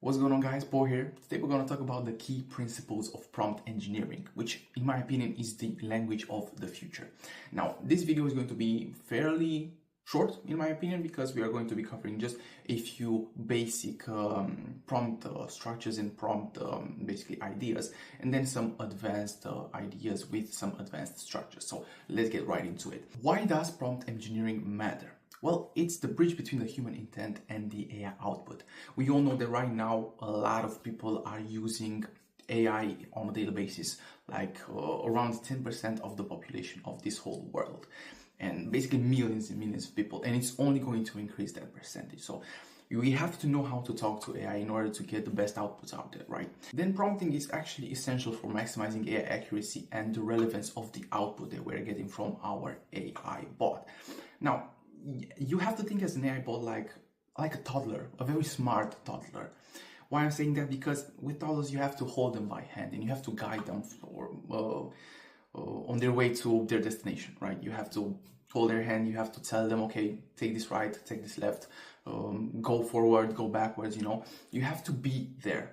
What's going on, guys? Paul here. Today we're going to talk about the key principles of prompt engineering, which in my opinion is the language of the future. Now, this video is going to be fairly short in my opinion because we are going to be covering just a few basic prompt structures and prompt basically ideas, and then some advanced ideas with some advanced structures. So let's get right into it. Why does prompt engineering matter? Well, it's the bridge between the human intent and the AI output. We all know that right now a lot of people are using AI on a daily basis, like around 10% of the population of this whole world, and basically millions and millions of people, and it's only going to increase that percentage. So we have to know how to talk to AI in order to get the best outputs out there, right? Then prompting is actually essential for maximizing AI accuracy and the relevance of the output that we're getting from our AI bot. Now, you have to think as an AI bot like a toddler, a very smart toddler. Why I'm saying that? Because with toddlers you have to hold them by hand and you have to guide them on their way to their destination, right? You have to hold their hand, you have to tell them, okay, take this right, take this left, go forward, go backwards, you have to be there.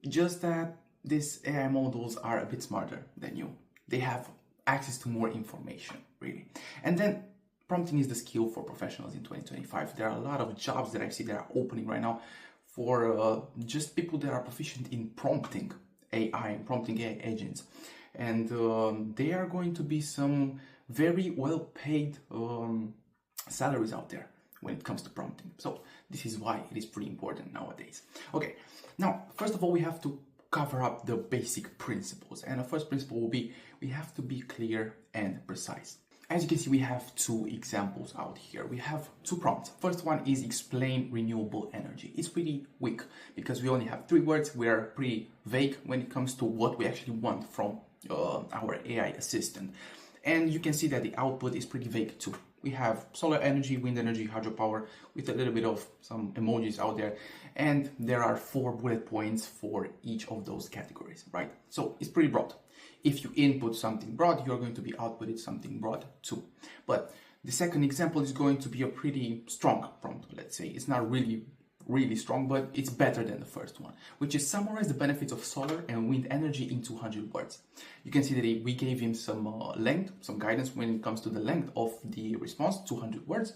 Just that these AI models are a bit smarter than you. They have access to more information, really. And then prompting is the skill for professionals in 2025. There are a lot of jobs that I see that are opening right now for just people that are proficient in prompting AI, prompting AI agents. And there are going to be some very well-paid salaries out there when it comes to prompting. So this is why it is pretty important nowadays. Okay, now, first of all, we have to cover up the basic principles. And the first principle will be, we have to be clear and precise. As you can see, we have two examples out here. We have two prompts. First one is explain renewable energy. It's pretty weak because we only have 3 words. We are pretty vague when it comes to what we actually want from our AI assistant. And you can see that the output is pretty vague too. We have solar energy, wind energy, hydropower, with a little bit of some emojis out there. And there are 4 bullet points for each of those categories, right? So it's pretty broad. If you input something broad, you're going to be outputted something broad too. But the second example is going to be a pretty strong prompt, let's say. It's not really strong, but it's better than the first one, which is summarize the benefits of solar and wind energy in 200 words. You can see that we gave him some length, some guidance when it comes to the length of the response, 200 words.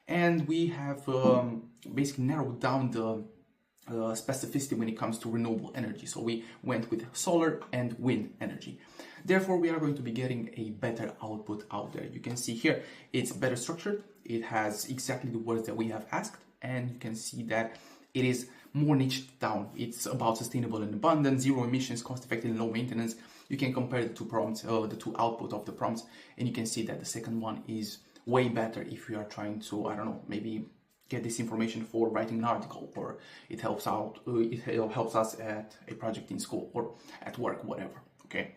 And we have basically narrowed down the specificity when it comes to renewable energy. So we went with solar and wind energy. Therefore, we are going to be getting a better output out there. You can see here, it's better structured. It has exactly the words that we have asked. And you can see that it is more niched down. It's about sustainable and abundant, zero emissions, cost-effective and low maintenance. You can compare the two prompts, the two output of the prompts, and you can see that the second one is way better if you are trying to, I don't know, maybe get this information for writing an article, or it helps us at a project in school or at work, whatever. Okay.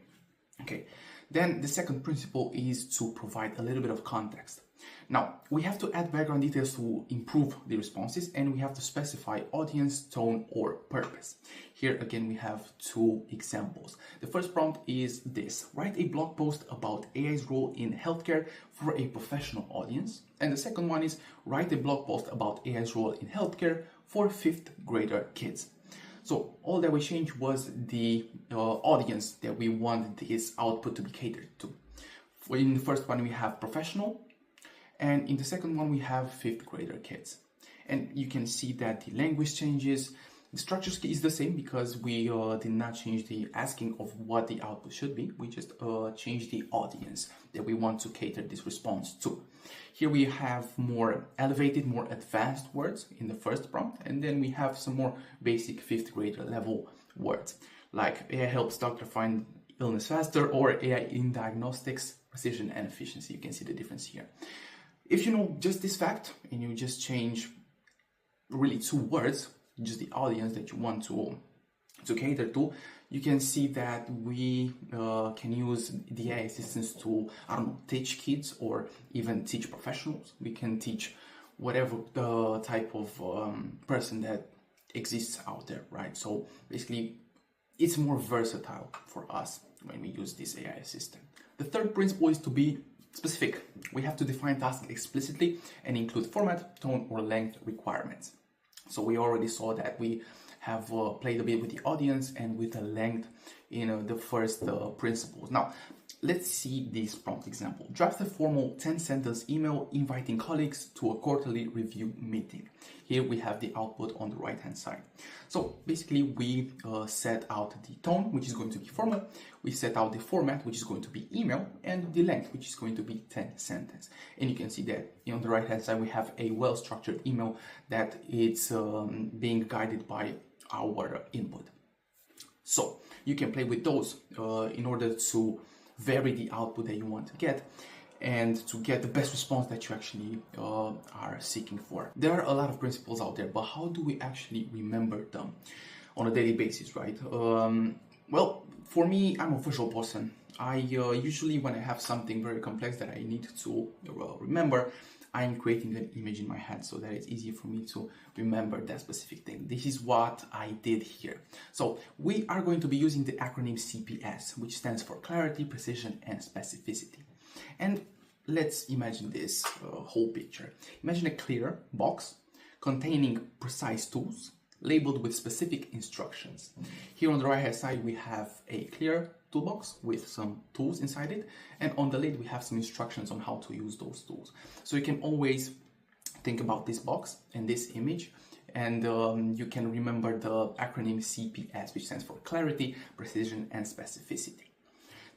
Then the second principle is to provide a little bit of context. Now, we have to add background details to improve the responses, and we have to specify audience, tone, or purpose. Here again, we have 2 examples. The first prompt is this: write a blog post about AI's role in healthcare for a professional audience. And the second one is write a blog post about AI's role in healthcare for 5th grader kids. So all that we changed was the audience that we want this output to be catered to. In the first one, we have professional, and in the second one, we have 5th grader kids. And you can see that the language changes. The structure is the same because we did not change the asking of what the output should be. We just changed the audience that we want to cater this response to. Here we have more elevated, more advanced words in the first prompt. And then we have some more basic 5th grader level words, like AI helps doctor find illness faster, or AI in diagnostics, precision and efficiency. You can see the difference here. If you know just this fact and you just change really 2 words, just the audience that you want to cater to, you can see that we can use the AI assistants to, I don't know, teach kids or even teach professionals. We can teach whatever the type of person that exists out there, right? So basically, it's more versatile for us when we use this AI assistant. The third principle is to be specific. We have to define tasks explicitly and include format, tone, or length requirements. So we already saw that we have played a bit with the audience and with the length in the first principles. Now, let's see this prompt example. Draft a formal 10-sentence email inviting colleagues to a quarterly review meeting. Here we have the output on the right hand side. So basically we set out the tone, which is going to be formal. We set out the format, which is going to be email, and the length, which is going to be 10 sentences. And you can see that on the right hand side we have a well-structured email that it's being guided by our input. So you can play with those in order to vary the output that you want to get and to get the best response that you actually are seeking for. There are a lot of principles out there, but how do we actually remember them on a daily basis, right? Well, for me, I'm a visual person. I usually, when I have something very complex that I need to remember, I'm creating an image in my head so that it's easy for me to remember that specific thing. This is what I did here. So we are going to be using the acronym CPS, which stands for clarity, precision, and specificity. And let's imagine this whole picture. Imagine a clear box containing precise tools labeled with specific instructions. Here on the right hand side we have a clear toolbox with some tools inside it, and on the lid we have some instructions on how to use those tools. So you can always think about this box and this image, and you can remember the acronym CPS, which stands for clarity, precision, and specificity.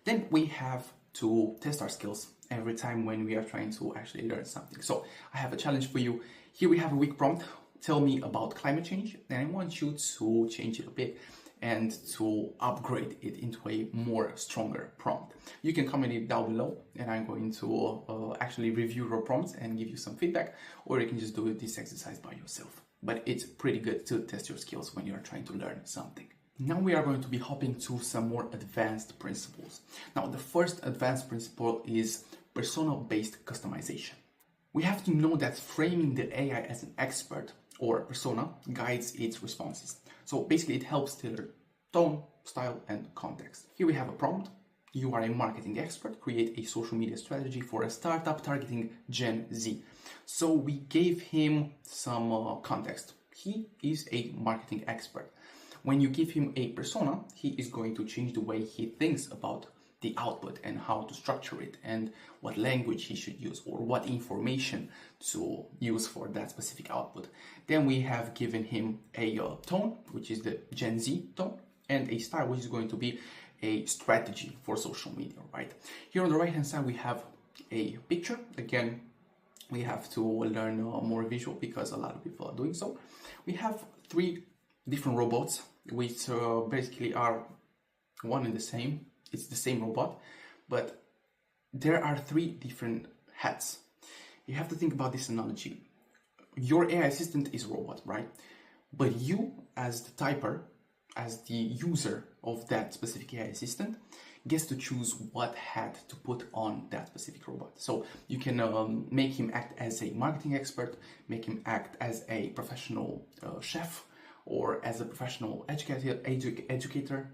Then we have to test our skills every time when we are trying to actually learn something. So I have a challenge for you. Here we have a weak prompt. Tell me about climate change, and I want you to change it a bit and to upgrade it into a more stronger prompt. You can comment it down below, and I'm going to actually review your prompts and give you some feedback, or you can just do this exercise by yourself. But it's pretty good to test your skills when you're trying to learn something. Now we are going to be hopping to some more advanced principles. Now, the first advanced principle is persona-based customization. We have to know that framing the AI as an expert or persona guides its responses. So basically it helps tailor tone, style, and context. Here we have a prompt. You are a marketing expert. Create a social media strategy for a startup targeting Gen Z. So we gave him some context. He is a marketing expert. When you give him a persona, he is going to change the way he thinks about the output and how to structure it and what language he should use or what information to use for that specific output. Then we have given him a tone, which is the Gen Z tone, and a style, which is going to be a strategy for social media, right? Here on the right hand side we have a picture. Again, we have to learn more visual because a lot of people are doing so. We have 3 different robots which basically are one and the same. It's the same robot, but there are 3 different hats. You have to think about this analogy. Your AI assistant is a robot, right? But you, as the typer, as the user of that specific AI assistant, gets to choose what hat to put on that specific robot. So you can make him act as a marketing expert, make him act as a professional chef, or as a professional educator.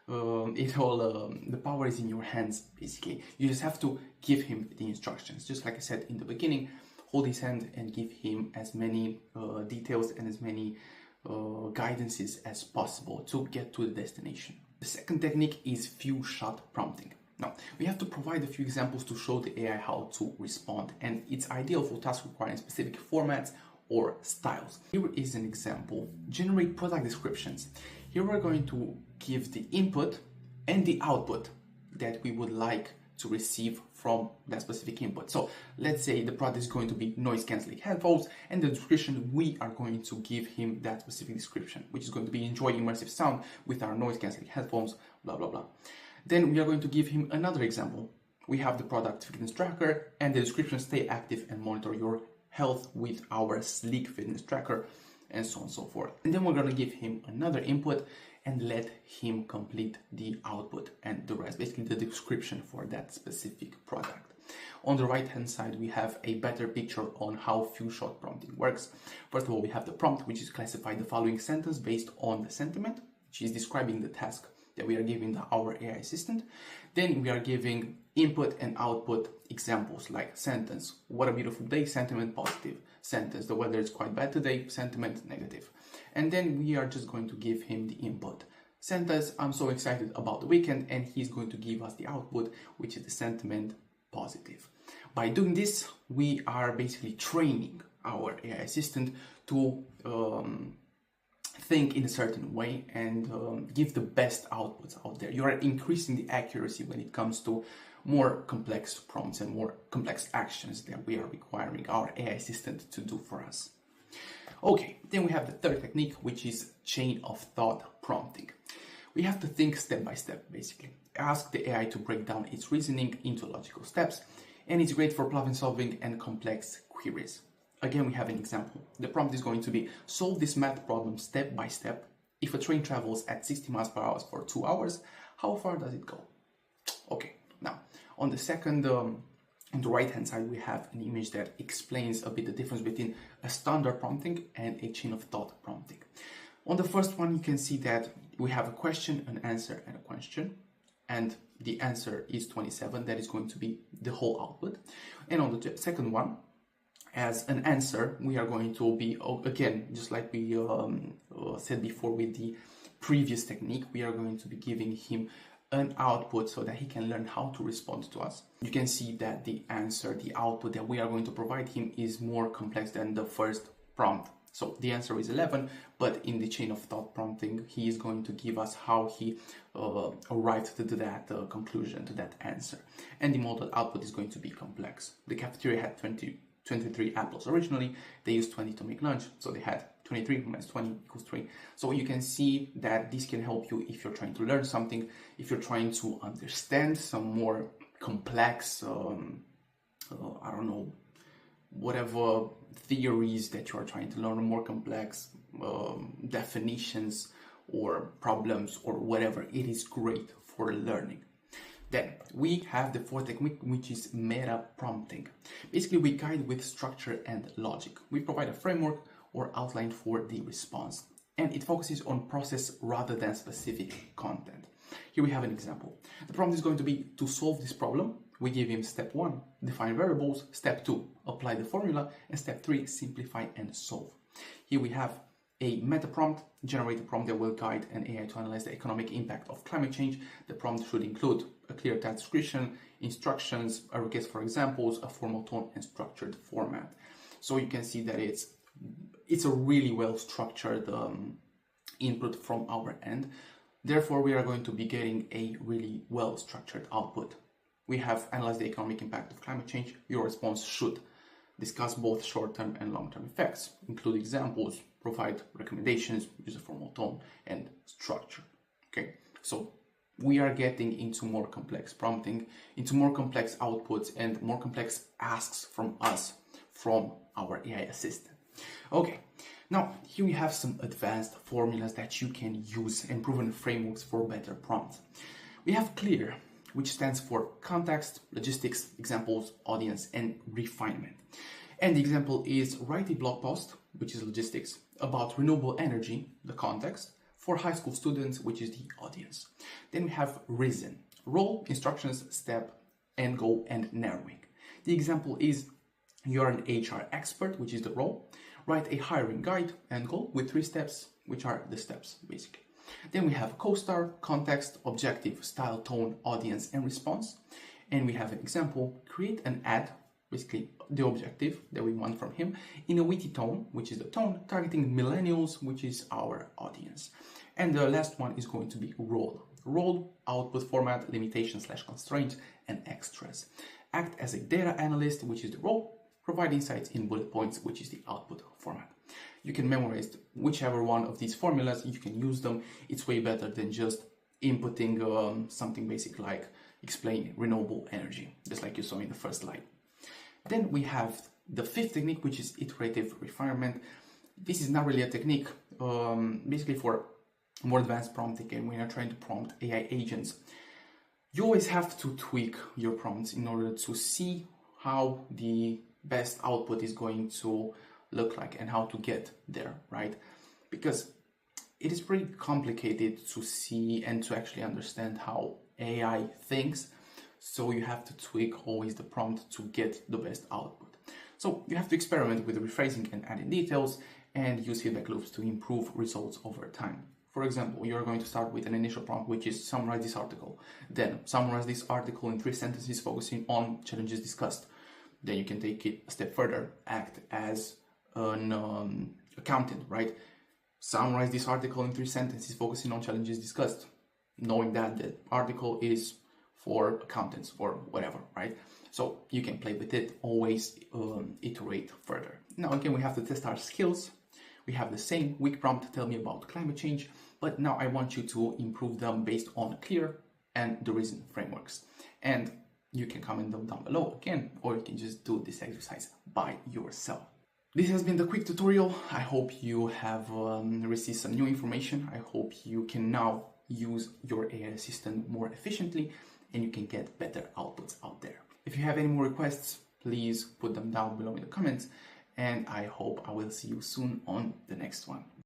The power is in your hands, basically. You just have to give him the instructions. Just like I said in the beginning, hold his hand and give him as many details and as many guidances as possible to get to the destination. The second technique is few-shot prompting. Now, we have to provide a few examples to show the AI how to respond, and it's ideal for tasks requiring specific formats or styles. Here is an example. Generate product descriptions. Here we're going to give the input and the output that we would like to receive from that specific input. So let's say the product is going to be noise cancelling headphones, and the description, we are going to give him that specific description, which is going to be enjoy immersive sound with our noise cancelling headphones, blah, blah, blah. Then we are going to give him another example. We have the product fitness tracker, and the description, stay active and monitor your health with our sleek fitness tracker, and so on and so forth. And then we're going to give him another input and let him complete the output and the rest, basically the description for that specific product. On the right hand side, we have a better picture on how few-shot prompting works. First of all, we have the prompt, which is classify the following sentence based on the sentiment, which is describing the task that we are giving our AI assistant. Then we are giving input and output examples like sentence, what a beautiful day, sentiment positive. Sentence, the weather is quite bad today, sentiment negative. and then we are just going to give him the input. Send us, I'm so excited about the weekend, and he's going to give us the output, which is the sentiment positive. By doing this, we are basically training our AI assistant to think in a certain way and give the best outputs out there. You are increasing the accuracy when it comes to more complex prompts and more complex actions that we are requiring our AI assistant to do for us. Okay, then we have the third technique, which is chain of thought prompting. We have to think step by step, basically. Ask the AI to break down its reasoning into logical steps, and it's great for problem solving and complex queries. Again, we have an example. The prompt is going to be, solve this math problem step by step. If a train travels at 60 miles per hour for 2 hours, how far does it go? Okay, now, on the second, on the right-hand side, we have an image that explains a bit the difference between a standard prompting and a chain of thought prompting. On the first one, you can see that we have a question, an answer, and a question. And the answer is 27. That is going to be the whole output. And on the second one, as an answer, we are going to be, again, just like we said before with the previous technique, we are going to be giving him an output so that he can learn how to respond to us. You can see that the answer, the output that we are going to provide him is more complex than the first prompt. So the answer is 11, but in the chain of thought prompting, he is going to give us how he arrived to that conclusion, to that answer. And the model output is going to be complex. The cafeteria had 23 apples originally. They used 20 to make lunch, so they had 23 minus 20 equals 3. So you can see that this can help you if you're trying to learn something, if you're trying to understand some more complex, I don't know, whatever theories that you are trying to learn, more complex definitions or problems or whatever. It is great for learning. Then we have the fourth technique, which is meta prompting. Basically, we guide with structure and logic. We provide a framework or outline for the response, and it focuses on process rather than specific content. Here we have an example. The prompt is going to be to solve this problem. We give him step 1, define variables, step 2, apply the formula, and step 3, simplify and solve. Here we have a meta prompt, generate a prompt that will guide an AI to analyze the economic impact of climate change. The prompt should include a clear task description, instructions, a request for examples, a formal tone, and structured format. So you can see that it's a really well structured input from our end. Therefore, we are going to be getting a really well structured output. We have analyzed the economic impact of climate change. Your response should discuss both short-term and long-term effects, include examples, provide recommendations, use a formal tone, and structure. Okay, so we are getting into more complex prompting, into more complex outputs, and more complex asks from us, from our AI assistant. Okay, now here we have some advanced formulas that you can use and proven frameworks for better prompts. We have CLEAR, which stands for context, logistics, examples, audience, and refinement. And the example is write a blog post, which is logistics, about renewable energy, the context, for high school students, which is the audience. Then we have reason, role, instructions, step, end goal, and narrowing. The example is you're an HR expert, which is the role. Write a hiring guide, end goal, with 3 steps, which are the steps, basically. Then we have co-star, context, objective, style, tone, audience, and response. And we have an example, create an ad, basically the objective that we want from him, in a witty tone, which is the tone, targeting millennials, which is our audience. And the last one is going to be role. Role, output format, limitations / constraints, and extras. Act as a data analyst, which is the role, provide insights in bullet points, which is the output format. You can memorize whichever one of these formulas, you can use them. It's way better than just inputting something basic like explain renewable energy, just like you saw in the first slide. Then we have the fifth technique, which is iterative refinement. This is not really a technique, basically for more advanced prompting, and when you're trying to prompt AI agents, you always have to tweak your prompts in order to see how the best output is going to look like and how to get there, right? Because it is pretty complicated to see and to actually understand how AI thinks. So you have to tweak always the prompt to get the best output. So you have to experiment with rephrasing and adding details and use feedback loops to improve results over time. For example, you're going to start with an initial prompt, which is summarize this article. Then summarize this article in 3 sentences focusing on challenges discussed. Then you can take it a step further, act as an accountant, right? Summarize this article in 3 sentences focusing on challenges discussed, knowing that the article is for accountants or whatever, right? So you can play with it, always iterate further. Now again, we have to test our skills. We have the same weak prompt, tell me about climate change, but now I want you to improve them based on clear and the reason frameworks. And you can comment them down below again, or you can just do this exercise by yourself. This has been the quick tutorial. I hope you have received some new information. I hope you can now use your AI assistant more efficiently and you can get better outputs out there. If you have any more requests, please put them down below in the comments, and I hope I will see you soon on the next one.